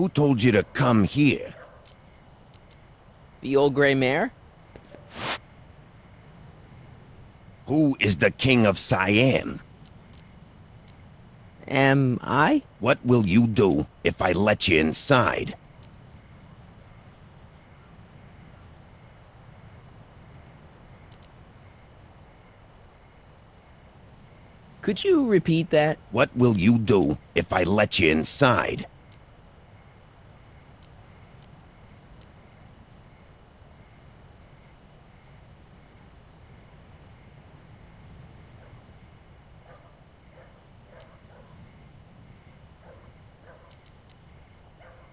Who told you to come here? The old gray mare? Who is the king of Siam? Am I? What will you do if I let you inside? Could you repeat that? What will you do if I let you inside?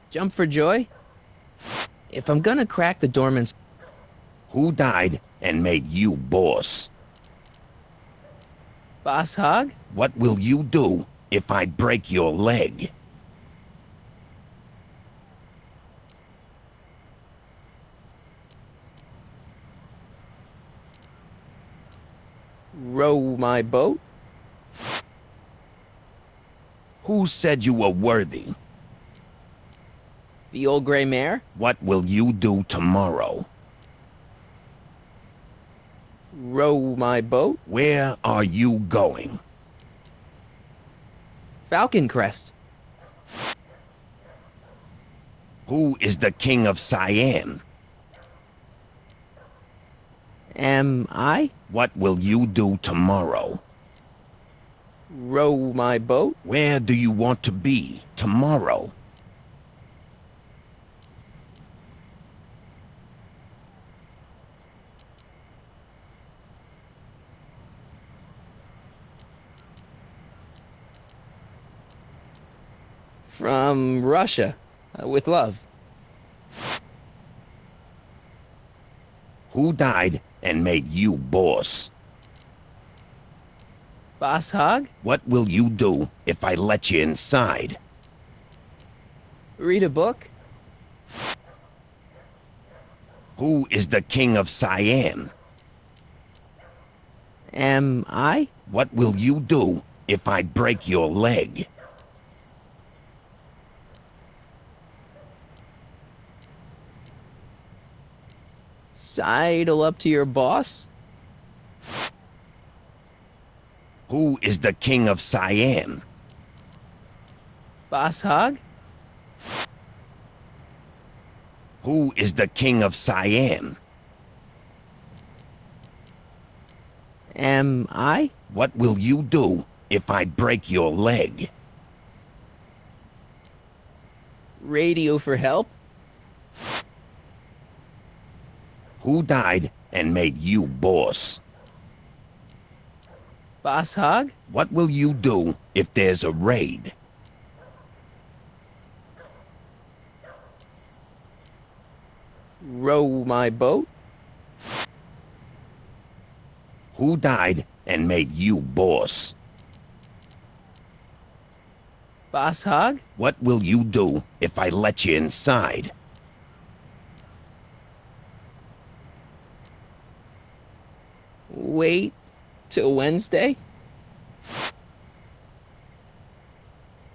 Jump for joy? If I'm gonna crack the doorman's... Who died and made you boss? Boss Hog? What will you do if I break your leg? Row my boat? Who said you were worthy? The old gray mare? What will you do tomorrow? Row my boat? Where are you going? Falcon Crest. Who is the king of Siam? Am I? What will you do tomorrow? Row my boat? Where do you want to be tomorrow? From Russia. With love. Who died and made you boss? Boss Hog? What will you do if I let you inside? Read a book? Who is the king of Siam? Am I? What will you do if I break your leg? Sidle up to your boss? Who is the king of Siam? Boss Hog? Who is the king of Siam? Am I? What will you do if I break your leg? Radio for help? Who died and made you boss? Boss Hog? What will you do if there's a raid? Row my boat? Who died and made you boss? Boss Hog? What will you do if I let you inside? Wait till Wednesday?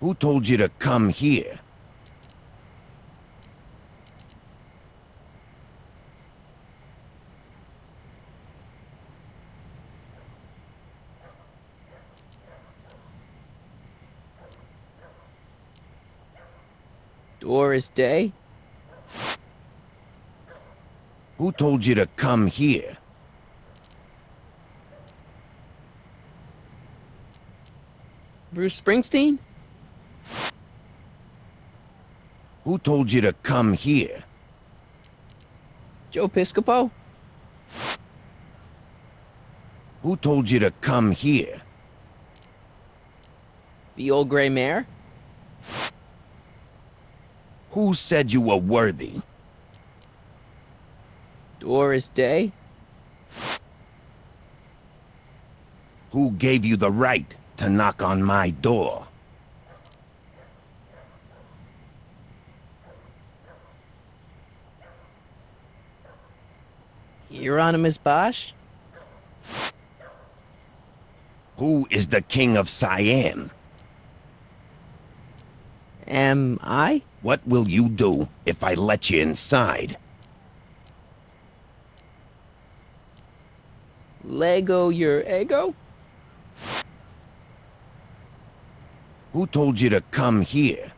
Who told you to come here? Doris Day? Who told you to come here? Bruce Springsteen? Who told you to come here? Joe Piscopo? Who told you to come here? The old gray mare? Who said you were worthy? Doris Day? Who gave you the right to knock on my door? Hieronymus Bosch? Who is the king of Siam? Am I? What will you do if I let you inside? Lego your ego? Who told you to come here?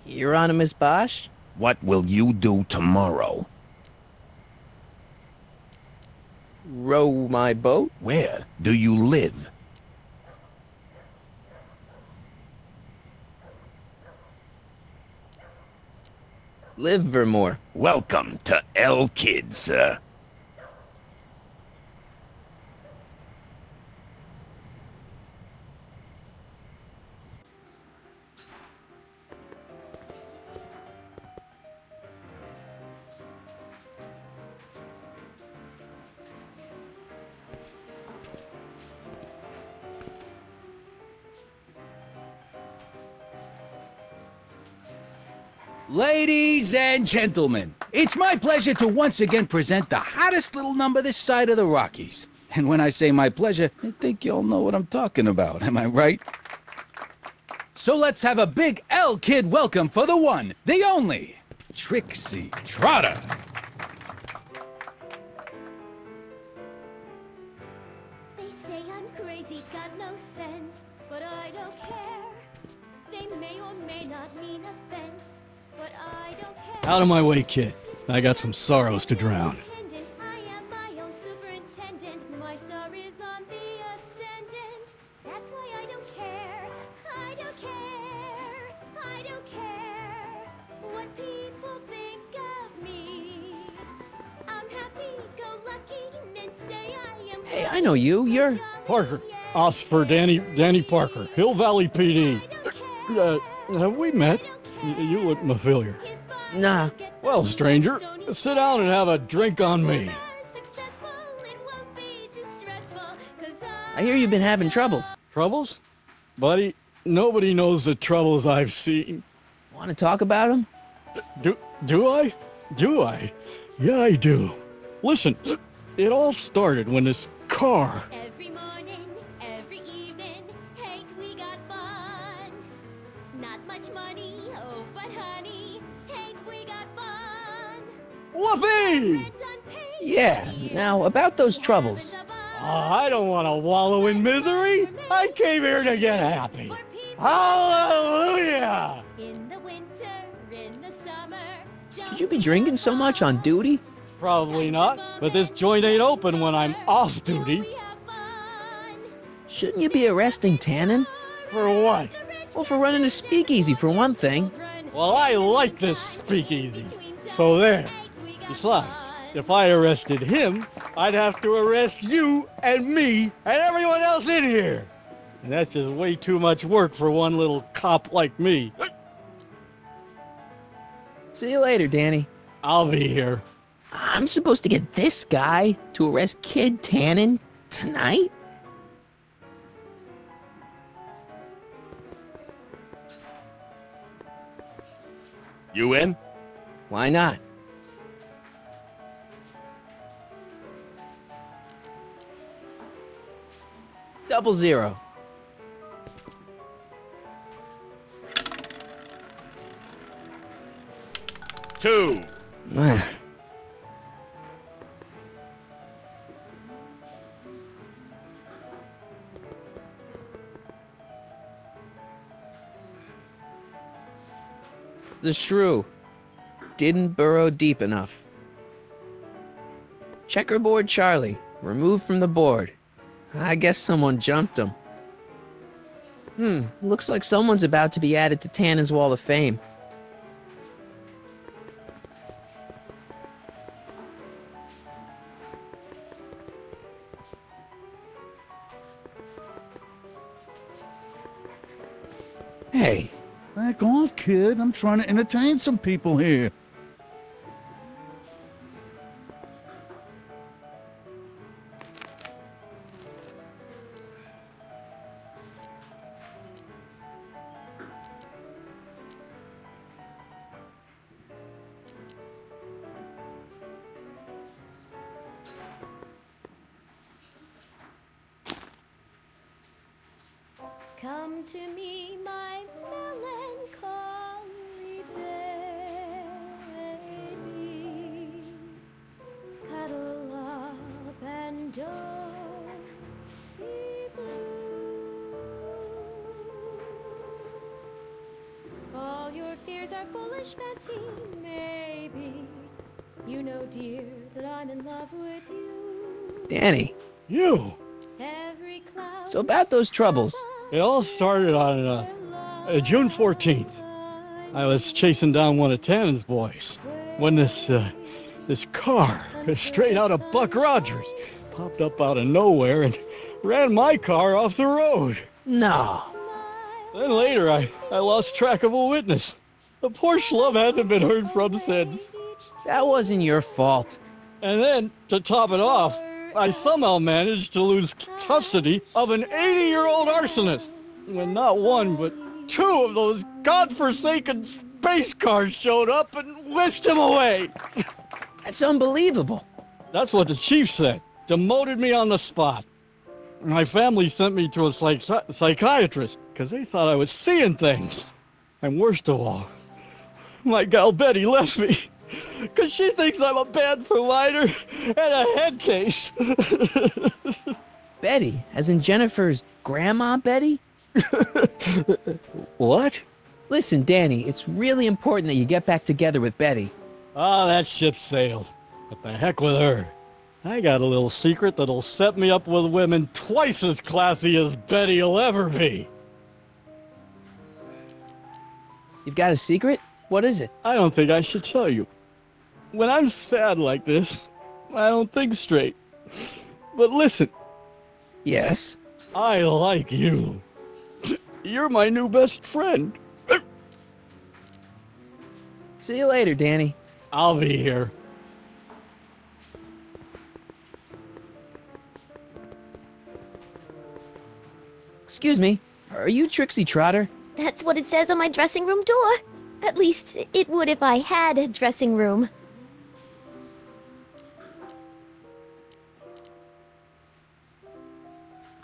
Hieronymus Bosch? What will you do tomorrow? Row my boat? Where do you live? Livermore. Welcome to L Kid, sir. Ladies and gentlemen, it's my pleasure to once again present the hottest little number this side of the Rockies. And when I say my pleasure, I think you'll know what I'm talking about, am I right? So let's have a big L Kid welcome for the one, the only, Trixie Trotter. They say I'm crazy, got no sense, but I don't care. They may or may not mean offense, but I don't care. Out of my way, kid. I got some sorrows to drown. I am my own superintendent. My star is on the ascendant. That's why I don't care. I don't care. I don't care what people think of me. I'm happy-go-lucky and say I am. Hey, I know you. You're... Parker. Oscar Danny Parker. Hill Valley PD. Have we met? You look familiar. Nah. Well, stranger, sit down and have a drink on me. I hear you've been having troubles. Troubles? Buddy, nobody knows the troubles I've seen. Want to talk about them? Do I? Do I? Yeah, I do. Listen, it all started when this car... Every morning, every evening, ain't we got fun? Not much money, oh, but honey, ain't we got fun? Whoopee! Rent's unpaid. Yeah. Now, about those troubles. I don't want to wallow in misery. I came here to get happy. Hallelujah! In the winter, in the summer. Should you be drinking so much on duty? Probably not, but this joint ain't open when I'm off duty. Shouldn't you be arresting Tannen? For what? Well, for running a speakeasy, for one thing. Well, I like this speakeasy. So there. Besides, if I arrested him, I'd have to arrest you and me and everyone else in here. And that's just way too much work for one little cop like me. See you later, Danny. I'll be here. I'm supposed to get this guy to arrest Kid Tannen tonight? You in? Why not? Double zero. Two. The shrew didn't burrow deep enough. Checkerboard Charlie, removed from the board. I guess someone jumped him. Looks like someone's about to be added to Tannen's Wall of Fame. Hey, back off, kid. I'm trying to entertain some people here. Come to me, my melancholy baby. Cuddle up and don't be blue. All your fears are foolish fancy, maybe. You know, dear, that I'm in love with you. Danny, You! Every cloud so about those troubles. It all started on June 14th. I was chasing down one of Tannen's boys when this car, straight out of Buck Rogers, popped up out of nowhere and ran my car off the road. No. Then later, I lost track of a witness. The poor schlub hasn't been heard from since. That wasn't your fault. And then, to top it off, I somehow managed to lose custody of an 80-year-old arsonist. When not one, but two of those godforsaken space cars showed up and whisked him away. That's unbelievable. That's what the chief said. Demoted me on the spot. My family sent me to a psychiatrist because they thought I was seeing things. And worst of all, my gal Betty left me because she thinks I'm a bad provider and a head case. Betty, as in Jennifer's grandma Betty? What? Listen, Danny, it's really important that you get back together with Betty. Ah, that ship sailed. What the heck with her? I got a little secret that'll set me up with women twice as classy as Betty will ever be. You've got a secret? What is it? I don't think I should tell you. When I'm sad like this, I don't think straight. But listen, Yes? I like you. You're my new best friend. See you later, Danny. I'll be here. Excuse me, are you Trixie Trotter? That's what it says on my dressing room door. At least, it would if I had a dressing room.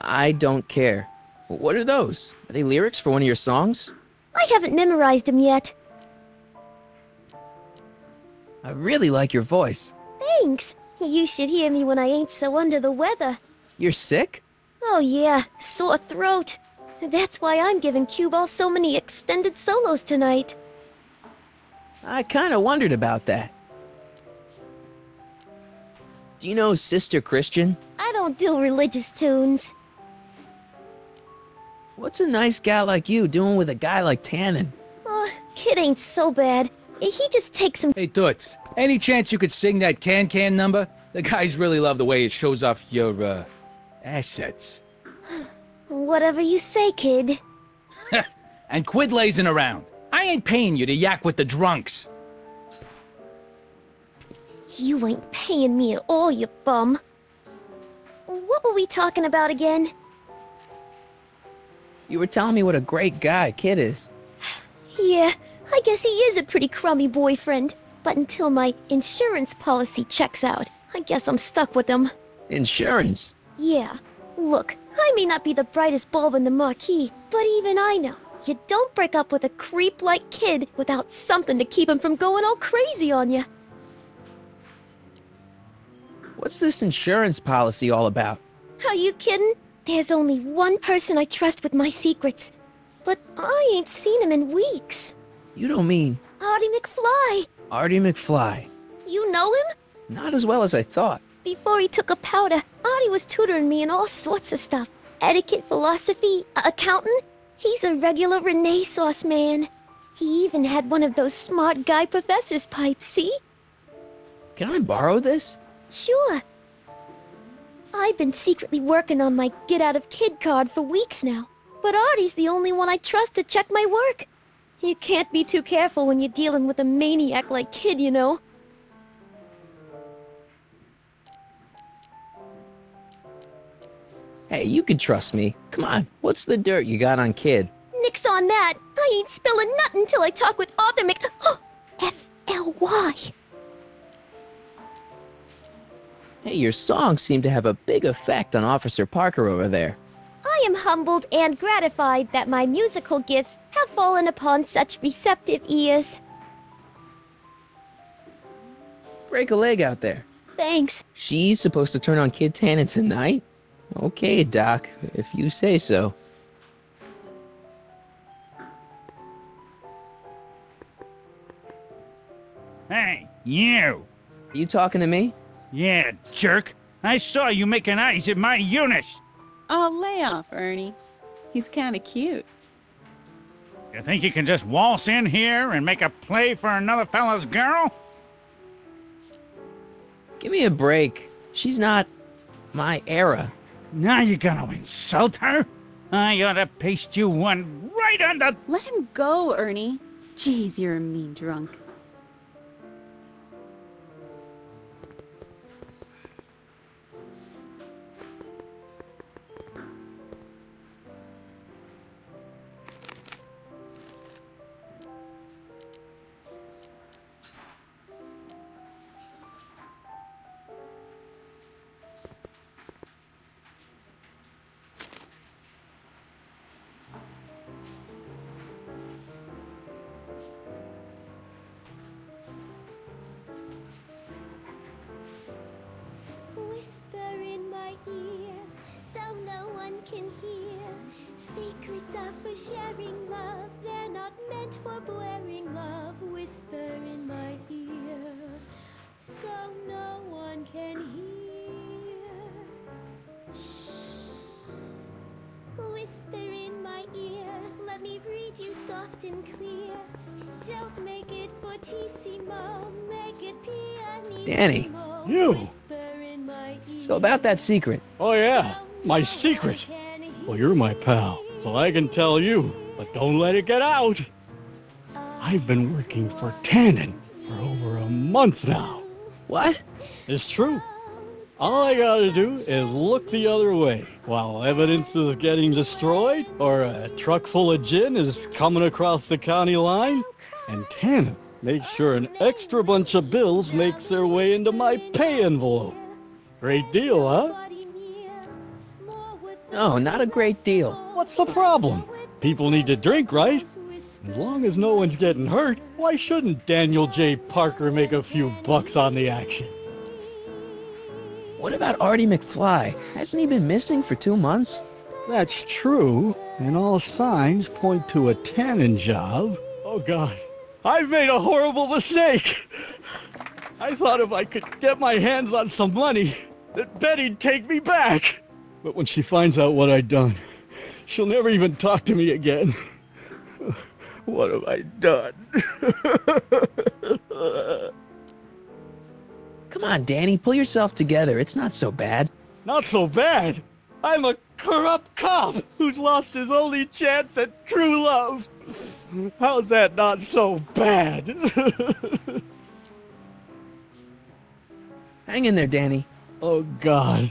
I don't care. What are those? Are they lyrics for one of your songs? I haven't memorized them yet. I really like your voice. Thanks. You should hear me when I ain't so under the weather. You're sick? Oh yeah, sore throat. That's why I'm giving Cue Ball so many extended solos tonight. I kinda wondered about that. Do you know Sister Christian? I don't do religious tunes. What's a nice gal like you doing with a guy like Tannen? Oh, kid ain't so bad. He just takes some... Hey, Toots, any chance you could sing that Can number? The guys really love the way it shows off your, assets. Whatever you say, kid. And quit lazing around. I ain't paying you to yak with the drunks. You ain't paying me at all, you bum. What were we talking about again? You were telling me what a great guy Kid is. Yeah, I guess he is a pretty crummy boyfriend. But until my insurance policy checks out, I guess I'm stuck with him. Insurance? Yeah. Look, I may not be the brightest bulb in the marquee, but even I know you don't break up with a creep like Kid without something to keep him from going all crazy on you. What's this insurance policy all about? Are you kidding? There's only one person I trust with my secrets. But I ain't seen him in weeks. You don't mean Artie McFly. Artie McFly? You know him? Not as well as I thought. Before he took a powder, Artie was tutoring me in all sorts of stuff. Etiquette, philosophy, accounting. He's a regular Renaissance man. He even had one of those smart guy professor's pipes, see? Can I borrow this? Sure. I've been secretly working on my Get Out of Kid card for weeks now. But Artie's the only one I trust to check my work. You can't be too careful when you're dealing with a maniac like Kid, you know. Hey, you can trust me. Come on, what's the dirt you got on Kid? Nix on that. I ain't spilling nothing till I talk with Arthur F.L.Y. Hey, your songs seem to have a big effect on Officer Parker over there. I I am humbled and gratified that my musical gifts have fallen upon such receptive ears. Break a leg out there. Thanks. She's supposed to turn on Kid Tannen tonight? Okay, Doc, if you say so. Hey, you! You talking to me? Yeah, jerk. I saw you making eyes at my Eunice. Oh, lay off, Ernie. He's kind of cute. You think you can just waltz in here and make a play for another fella's girl? Give me a break. She's not my era. Now you're gonna insult her? I ought to paste you one right on the... Let him go, Ernie. Jeez, you're a mean drunk. Whisper in my ear, so no one can hear. Secrets are for sharing love, they're not meant for blaring love. Whisper in my ear, so no one can hear. Shh. Whisper in my ear, let me read you soft and clear. Don't make it fortissimo, make it pianissimo. Danny. You. Whisper in my ear. So about that secret. Oh, yeah. My secret. Well, you're my pal, so I can tell you, but don't let it get out. I've been working for Tannen for over a month now. What? It's true. All I gotta do is look the other way while evidence is getting destroyed or a truck full of gin is coming across the county line, and Tannen makes sure an extra bunch of bills makes their way into my pay envelope. Great deal, huh? No, not a great deal. What's the problem? People need to drink, right? As long as no one's getting hurt, why shouldn't Daniel J. Parker make a few bucks on the action? What about Artie McFly? Hasn't he been missing for 2 months? That's true, and all signs point to a Tannen job. Oh, God. I've made a horrible mistake. I thought if I could get my hands on some money, that Betty'd take me back. But when she finds out what I'd done, she'll never even talk to me again. What have I done? Come on, Danny, pull yourself together. It's not so bad. Not so bad. I'm a corrupt cop who's lost his only chance at true love. How's that not so bad? Hang in there, Danny. Oh, God.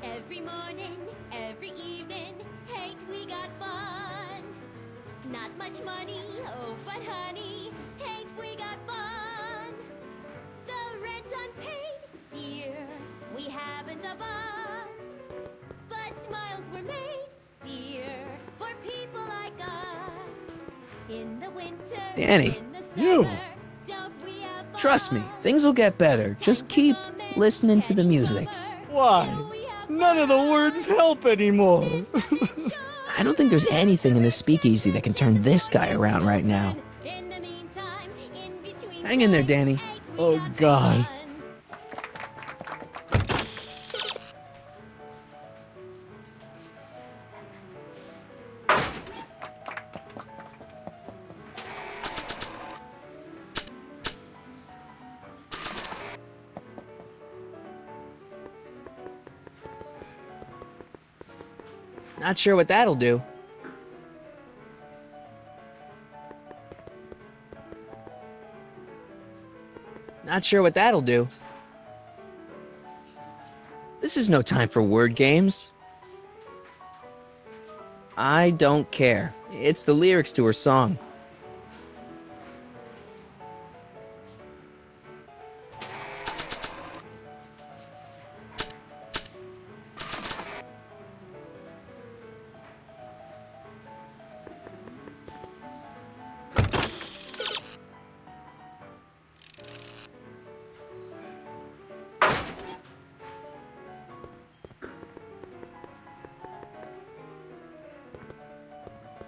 Every morning, every evening, ain't we got fun? Not much money, oh but honey, ain't we got fun? The rent's unpaid, dear, we haven't a bus. But smiles were made, dear, for people like us. In the winter, Danny, in the you. summer, don't we have fun? Trust me, things will get better. Just keep listening to the music. Why? None of the words help anymore. I don't think there's anything in this speakeasy that can turn this guy around right now. Hang in there, Danny. Oh, God. Not sure what that'll do. Not sure what that'll do. This is no time for word games. I don't care. It's the lyrics to her song.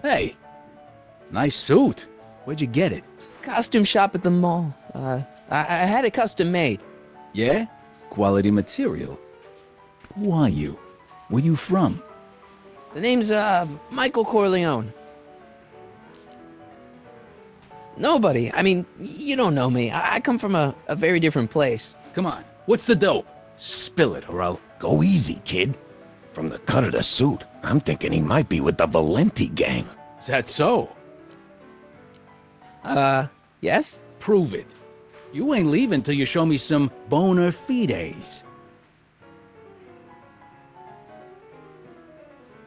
Hey, nice suit. Where'd you get it? Costume shop at the mall. I had it custom made. Yeah? Quality material. Who are you? Where you from? The name's, Michael Corleone. Nobody. I mean, you don't know me. I come from a very different place. Come on, what's the dope? Spill it, or I'll... Go easy, kid. From the cut of the suit, I'm thinking he might be with the Valenti gang. Is that so? Yes? Prove it. You ain't leaving till you show me some bona fides.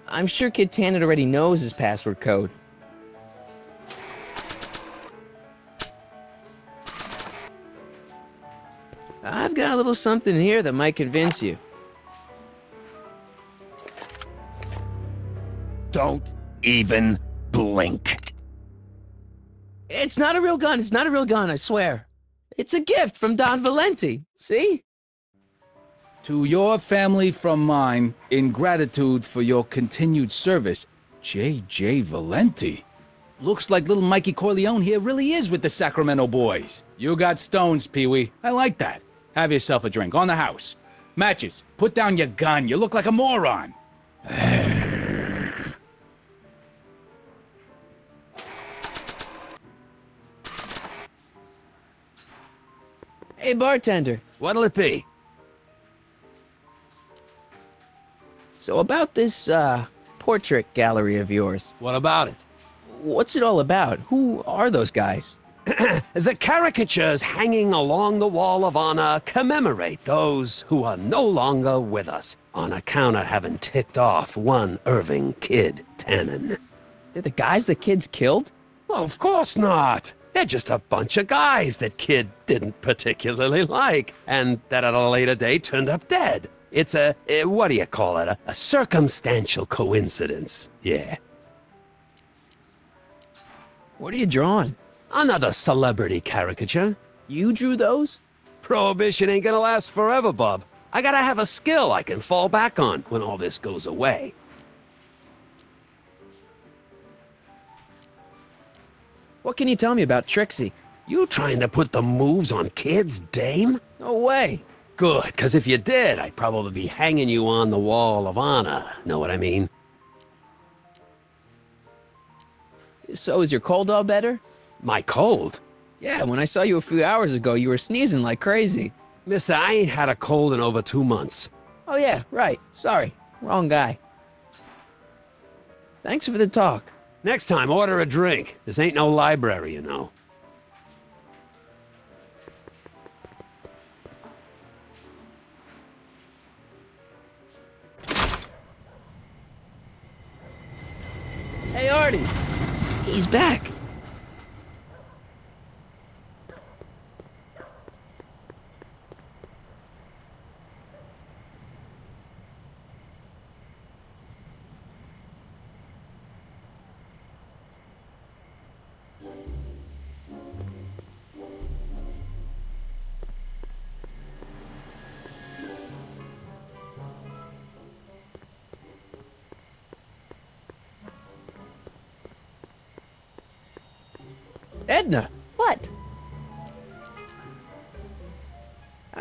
I'm sure Kid Tannen already knows his password code. I've got a little something here that might convince you. Don't even blink. It's not a real gun. It's not a real gun, I swear. It's a gift from Don Valenti. See? To your family from mine, in gratitude for your continued service, J.J. Valenti. Looks like little Mikey Corleone here really is with the Sacramento boys. You got stones, Pee-wee. I like that. Have yourself a drink on the house. Matches, put down your gun. You look like a moron. Hey, bartender. What'll it be? So about this, portrait gallery of yours. What about it? What's it all about? Who are those guys? The caricatures hanging along the wall of honor commemorate those who are no longer with us on account of having ticked off one Irving Kid Tannen. They're the guys the kids killed? Well, of course not. They're just a bunch of guys that Kid didn't particularly like, and that at a later date turned up dead. It's what do you call it? A circumstantial coincidence. Yeah. What are you drawing? Another celebrity caricature. You drew those? Prohibition ain't gonna last forever, bub. I gotta have a skill I can fall back on when all this goes away. What can you tell me about Trixie? You trying to put the moves on kids, dame? No way. Good, because if you did, I'd probably be hanging you on the wall of honor. Know what I mean? So is your cold all better? My cold? Yeah, when I saw you a few hours ago, you were sneezing like crazy. Mister, I ain't had a cold in over 2 months. Oh yeah, right. Sorry. Wrong guy. Thanks for the talk. Next time, order a drink. This ain't no library, you know. Hey, Artie. He's back. Edna, What?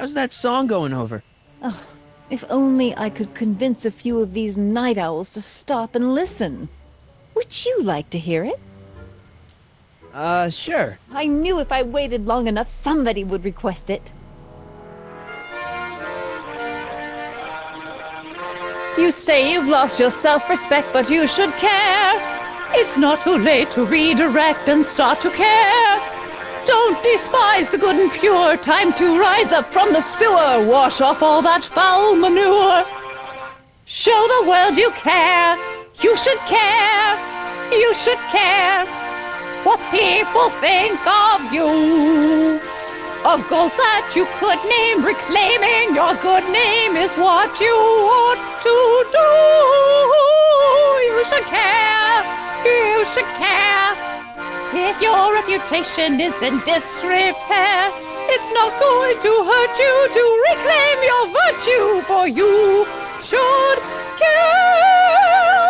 how's that song going over? Oh, if only I could convince a few of these night owls to stop and listen. Would you like to hear it? Sure. I knew if I waited long enough, somebody would request it. You say you've lost your self-respect, but you should care. It's not too late to redirect and start to care. Don't despise the good and pure. Time to rise up from the sewer. Wash off all that foul manure. Show the world you care. You should care. You should care what people think of you. Of goals that you could name, reclaiming your good name is what you ought to do. You should care. You should care. If your reputation is in disrepair, it's not going to hurt you to reclaim your virtue, for you should care.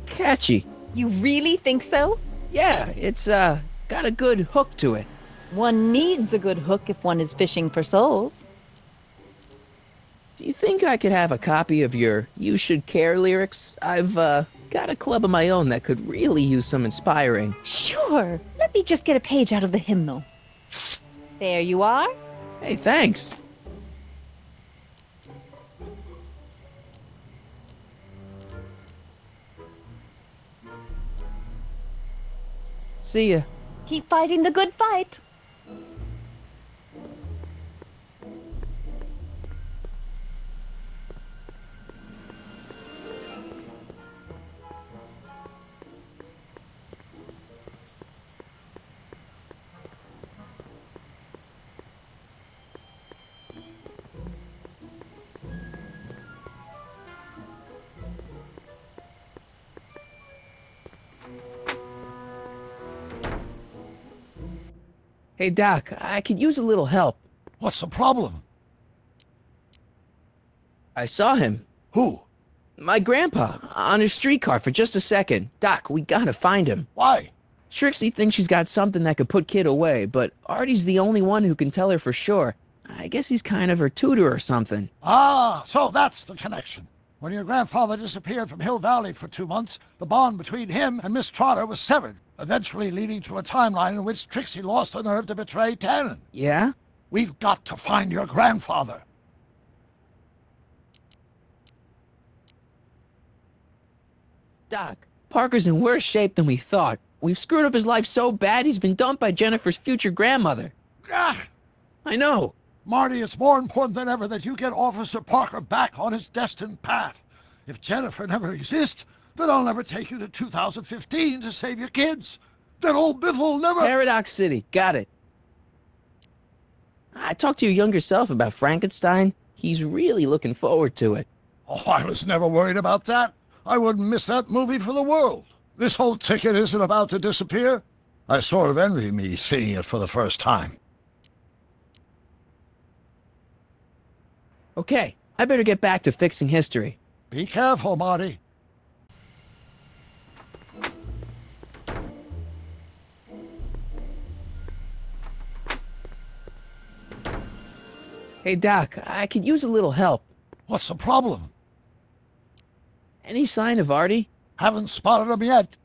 Catchy. You really think so? Yeah, it's got a good hook to it. One needs a good hook if one is fishing for souls. Do you think I could have a copy of your You Should Care lyrics? I've got a club of my own that could really use some inspiring. Sure. Let me just get a page out of the hymnal. There you are. Hey, thanks. See ya. Keep fighting the good fight. Hey, Doc, I could use a little help. What's the problem? I saw him. Who? My grandpa, on his streetcar for just a second. Doc, we gotta find him. Why? Trixie thinks she's got something that could put Kid away, but Artie's the only one who can tell her for sure. I guess he's kind of her tutor or something. Ah, so that's the connection. When your grandfather disappeared from Hill Valley for 2 months, the bond between him and Miss Trotter was severed, eventually leading to a timeline in which Trixie lost the nerve to betray Tannen. Yeah? We've got to find your grandfather. Doc, Parker's in worse shape than we thought. We've screwed up his life so bad he's been dumped by Jennifer's future grandmother. Ah, I know. Marty, it's more important than ever that you get Officer Parker back on his destined path. If Jennifer never exists, then I'll never take you to 2015 to save your kids. Then old Biff will never— Paradox City, got it. I talked to your younger self about Frankenstein. He's really looking forward to it. Oh, I was never worried about that. I wouldn't miss that movie for the world. This whole ticket isn't about to disappear. I sort of envy me seeing it for the first time. Okay, I better get back to fixing history. Be careful, Marty. Hey, Doc, I could use a little help. What's the problem? Any sign of Artie? Haven't spotted him yet.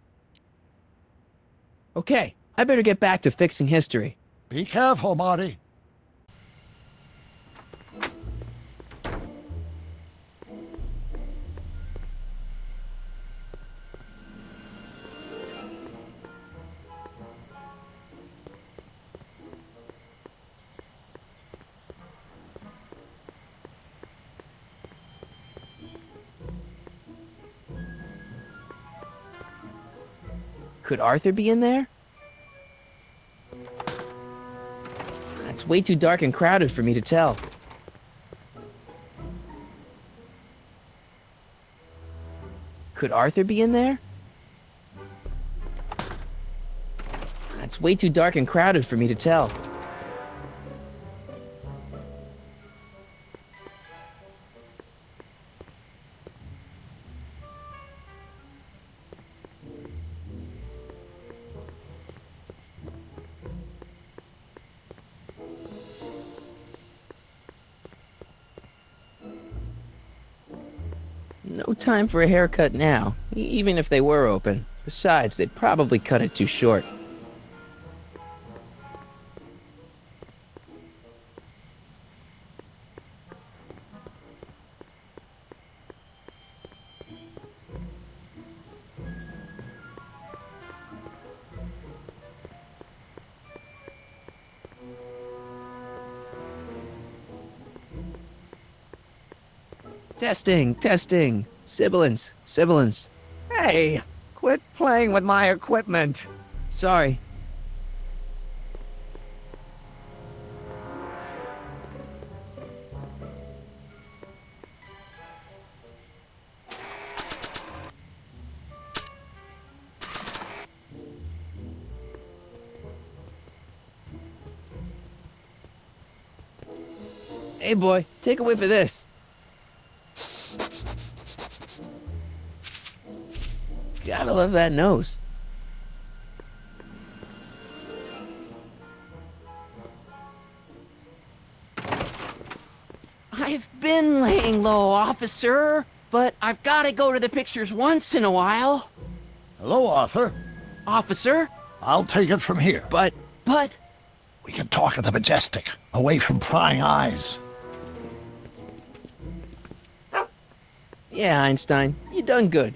Okay, I better get back to fixing history. Be careful, Marty. Could Arthur be in there? It's way too dark and crowded for me to tell. Could Arthur be in there? It's way too dark and crowded for me to tell. No time for a haircut now, even if they were open. Besides, they'd probably cut it too short. Testing, testing. Sibilance, sibilance. Hey, quit playing with my equipment. Sorry. Hey boy, take a whiff of this. Gotta love that nose. I've been laying low, officer, but I've gotta go to the pictures once in a while. Hello, Arthur. Officer? I'll take it from here. But... We can talk at the Majestic, away from prying eyes. Yeah, Einstein, you done good.